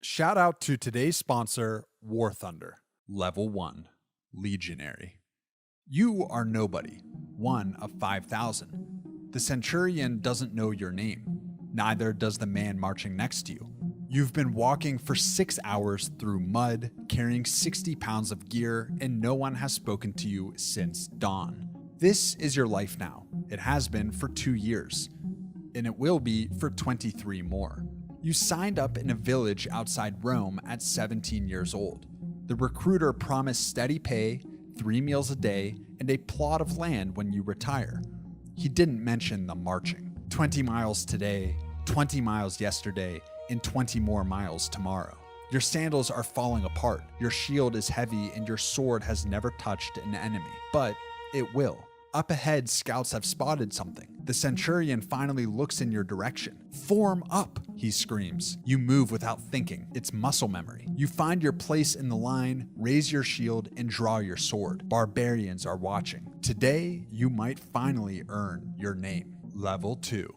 Shout out to today's sponsor, War Thunder, Level 1, Legionary. You are nobody, one of 5,000. The Centurion doesn't know your name. Neither does the man marching next to you. You've been walking for 6 hours through mud, carrying 60 pounds of gear, and no one has spoken to you since dawn. This is your life now. It has been for 2 years, and it will be for 23 more. You signed up in a village outside Rome at 17 years old. The recruiter promised steady pay, 3 meals a day, and a plot of land when you retire. He didn't mention the marching. 20 miles today, 20 miles yesterday, and 20 more miles tomorrow. Your sandals are falling apart, your shield is heavy, and your sword has never touched an enemy. But it will. Up ahead, scouts have spotted something. The Centurion finally looks in your direction. "Form up," he screams. You move without thinking. It's muscle memory. You find your place in the line, raise your shield, and draw your sword. Barbarians are watching. Today, you might finally earn your name. Level 2.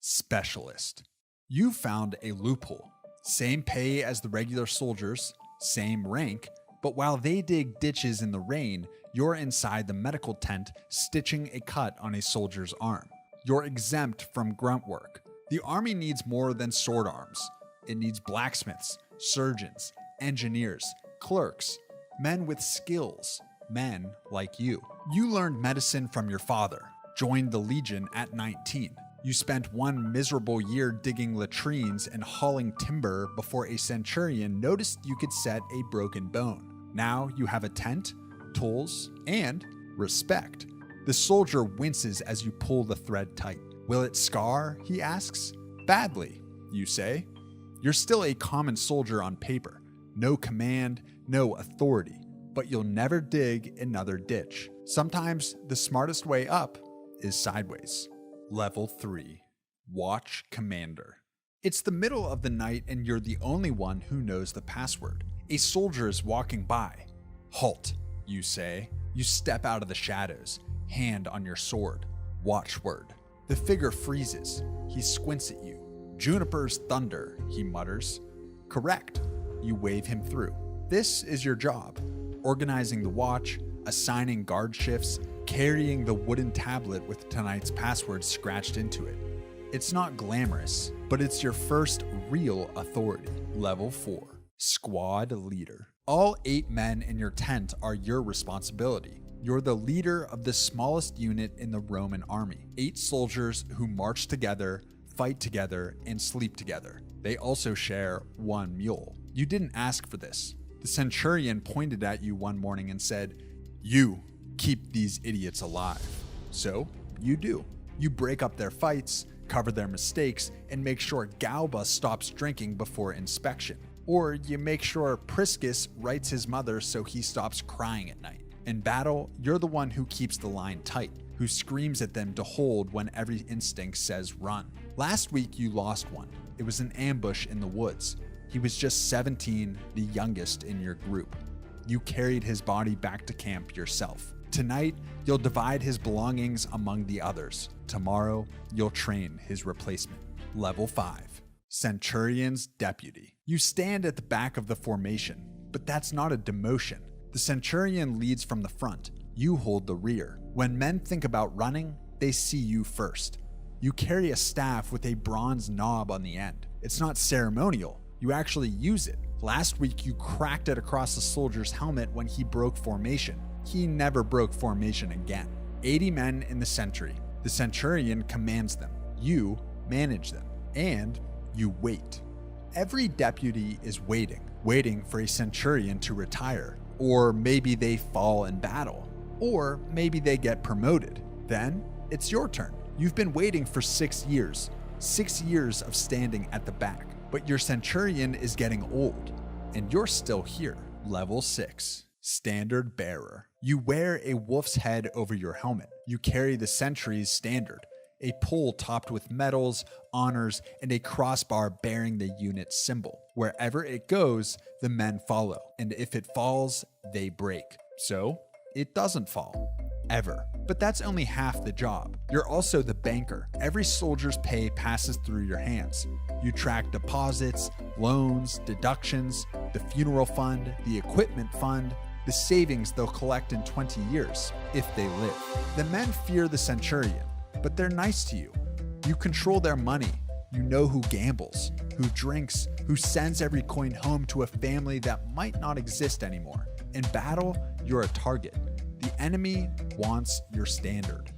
Specialist. You found a loophole. Same pay as the regular soldiers, same rank, but while they dig ditches in the rain, you're inside the medical tent stitching a cut on a soldier's arm. You're exempt from grunt work. The army needs more than sword arms. It needs blacksmiths, surgeons, engineers, clerks, men with skills, men like you. You learned medicine from your father, joined the Legion at 19. You spent 1 miserable year digging latrines and hauling timber before a Centurion noticed you could set a broken bone. Now you have a tent, tools, and respect. The soldier winces as you pull the thread tight. "Will it scar?" he asks. "Badly," you say. You're still a common soldier on paper. No command, no authority, but you'll never dig another ditch. Sometimes the smartest way up is sideways. Level 3. Watch Commander. It's the middle of the night and you're the only one who knows the password. A soldier is walking by. "Halt," you say. You step out of the shadows, hand on your sword. Watchword. The figure freezes. He squints at you. "Juniper's thunder," he mutters. "Correct." You wave him through. This is your job. Organizing the watch, assigning guard shifts, carrying the wooden tablet with tonight's password scratched into it. It's not glamorous, but it's your first real authority. Level 4. Squad Leader. All 8 men in your tent are your responsibility. You're the leader of the smallest unit in the Roman army. 8 soldiers who march together, fight together, and sleep together. They also share 1 mule. You didn't ask for this. The Centurion pointed at you one morning and said, "You keep these idiots alive." So you do. You break up their fights, cover their mistakes, and make sure Galba stops drinking before inspection. Or you make sure Priscus writes his mother so he stops crying at night. In battle, you're the one who keeps the line tight, who screams at them to hold when every instinct says run. Last week you lost one. It was an ambush in the woods. He was just 17, the youngest in your group. You carried his body back to camp yourself. Tonight, you'll divide his belongings among the others. Tomorrow, you'll train his replacement. Level 5. Centurion's Deputy. You stand at the back of the formation, but that's not a demotion. The Centurion leads from the front. You hold the rear. When men think about running, they see you first. You carry a staff with a bronze knob on the end. It's not ceremonial. You actually use it. Last week, you cracked it across the soldier's helmet when he broke formation. He never broke formation again. 80 men in the sentry. The Centurion commands them. You manage them. And you wait. Every deputy is waiting for a Centurion to retire. Or maybe they fall in battle. Or maybe they get promoted. Then it's your turn. You've been waiting for 6 years. 6 years of standing at the back. But your Centurion is getting old. And you're still here. Level 6. Standard Bearer. You wear a wolf's head over your helmet. You carry the sentry's standard, a pole topped with medals, honors, and a crossbar bearing the unit's symbol. Wherever it goes, the men follow, and if it falls, they break. So, it doesn't fall. Ever. But that's only half the job. You're also the banker. Every soldier's pay passes through your hands. You track deposits, loans, deductions, the funeral fund, the equipment fund, the savings they'll collect in 20 years, if they live. The men fear the Centurion, but they're nice to you. You control their money. You know who gambles, who drinks, who sends every coin home to a family that might not exist anymore. In battle, you're a target. The enemy wants your standard.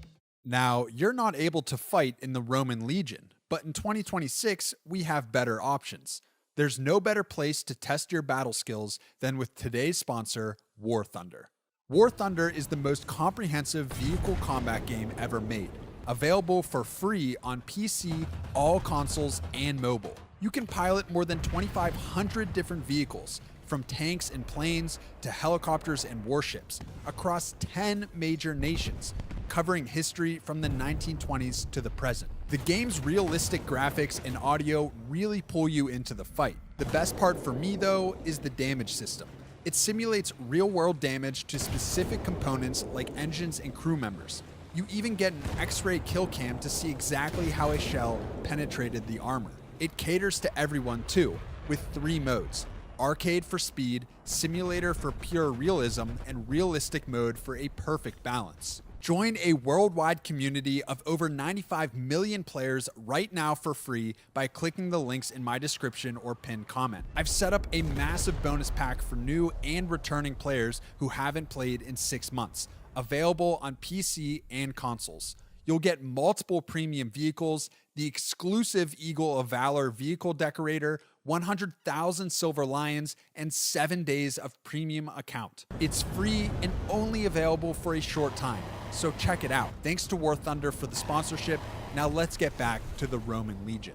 Now, you're not able to fight in the Roman legion, but in 2026, we have better options. There's no better place to test your battle skills than with today's sponsor, War Thunder. War Thunder is the most comprehensive vehicle combat game ever made, available for free on PC, all consoles, and mobile. You can pilot more than 2,500 different vehicles, from tanks and planes to helicopters and warships, across 10 major nations, covering history from the 1920s to the present. The game's realistic graphics and audio really pull you into the fight. The best part for me, though, is the damage system. It simulates real-world damage to specific components like engines and crew members. You even get an X-ray kill cam to see exactly how a shell penetrated the armor. It caters to everyone too, with 3 modes: arcade for speed, simulator for pure realism, and realistic mode for a perfect balance. Join a worldwide community of over 95 million players right now for free by clicking the links in my description or pinned comment. I've set up a massive bonus pack for new and returning players who haven't played in 6 months, available on PC and consoles. You'll get multiple premium vehicles, the exclusive Eagle of Valor vehicle decorator, 100,000 silver lions, and 7 days of premium account. It's free and only available for a short time, so check it out. Thanks to War Thunder for the sponsorship. Now let's get back to the Roman Legion.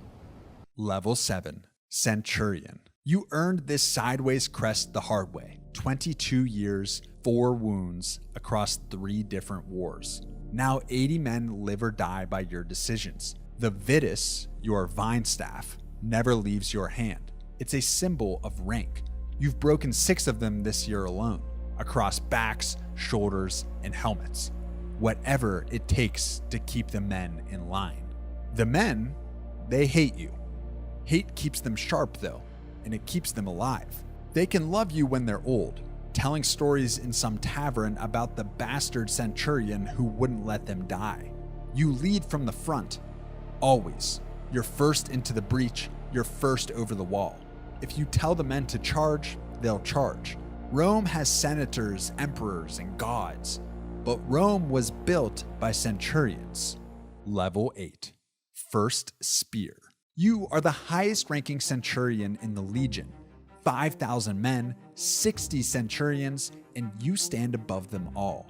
Level 7, Centurion. You earned this sideways crest the hard way. 22 years, 4 wounds across 3 different wars. Now 80 men live or die by your decisions. The Vitus, your vine staff, never leaves your hand. It's a symbol of rank. You've broken 6 of them this year alone, across backs, shoulders, and helmets. Whatever it takes to keep the men in line. The men, they hate you. Hate keeps them sharp though, and it keeps them alive. They can love you when they're old, telling stories in some tavern about the bastard Centurion who wouldn't let them die. You lead from the front, always. You're first into the breach, you're first over the wall. If you tell the men to charge, they'll charge. Rome has senators, emperors, and gods, but Rome was built by centurions. Level 8, First Spear. You are the highest ranking centurion in the Legion. 5,000 men, 60 centurions, and you stand above them all.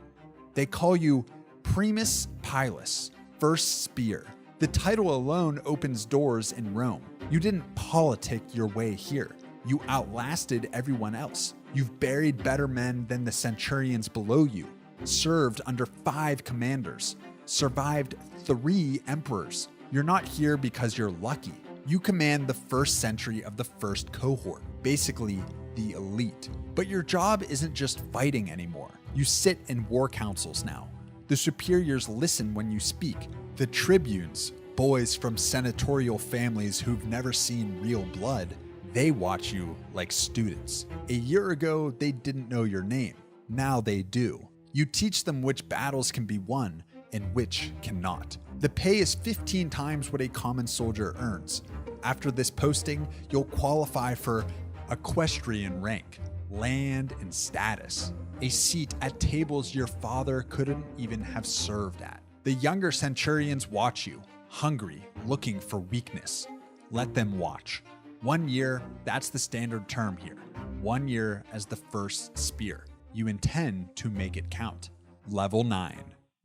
They call you Primus Pilus, First Spear. The title alone opens doors in Rome. You didn't politic your way here. You outlasted everyone else. You've buried better men than the centurions below you, served under 5 commanders, survived 3 emperors. You're not here because you're lucky. You command the first century of the first cohort, basically the elite. But your job isn't just fighting anymore. You sit in war councils now. The superiors listen when you speak. The tribunes, boys from senatorial families who've never seen real blood, they watch you like students. A year ago, they didn't know your name. Now they do. You teach them which battles can be won and which cannot. The pay is 15 times what a common soldier earns. After this posting, you'll qualify for equestrian rank, land, and status. A seat at tables your father couldn't even have served at. The younger centurions watch you, hungry, looking for weakness. Let them watch. 1 year, that's the standard term here. 1 year as the first spear. You intend to make it count. Level 9,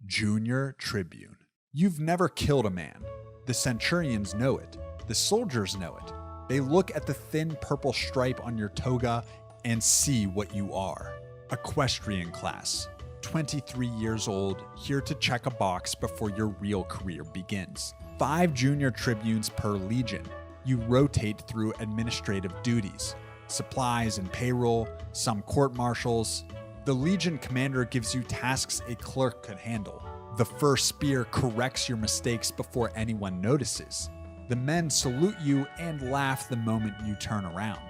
Junior Tribune. You've never killed a man. The centurions know it. The soldiers know it. They look at the thin purple stripe on your toga and see what you are. Equestrian class. 23 years old, here to check a box before your real career begins. 5 junior tribunes per legion. You rotate through administrative duties, supplies and payroll, some court martials. The legion commander gives you tasks a clerk could handle. The first spear corrects your mistakes before anyone notices. The men salute you and laugh the moment you turn around.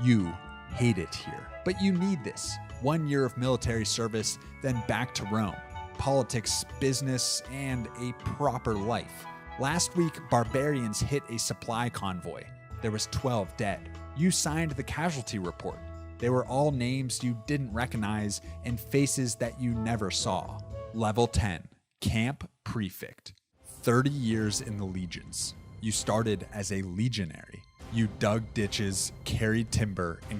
You hate it here, but you need this. 1 year of military service, then back to Rome. Politics, business, and a proper life. Last week, barbarians hit a supply convoy. There was 12 dead. You signed the casualty report. They were all names you didn't recognize and faces that you never saw. Level 10, Camp Prefect. 30 years in the legions. You started as a legionary. You dug ditches, carried timber, and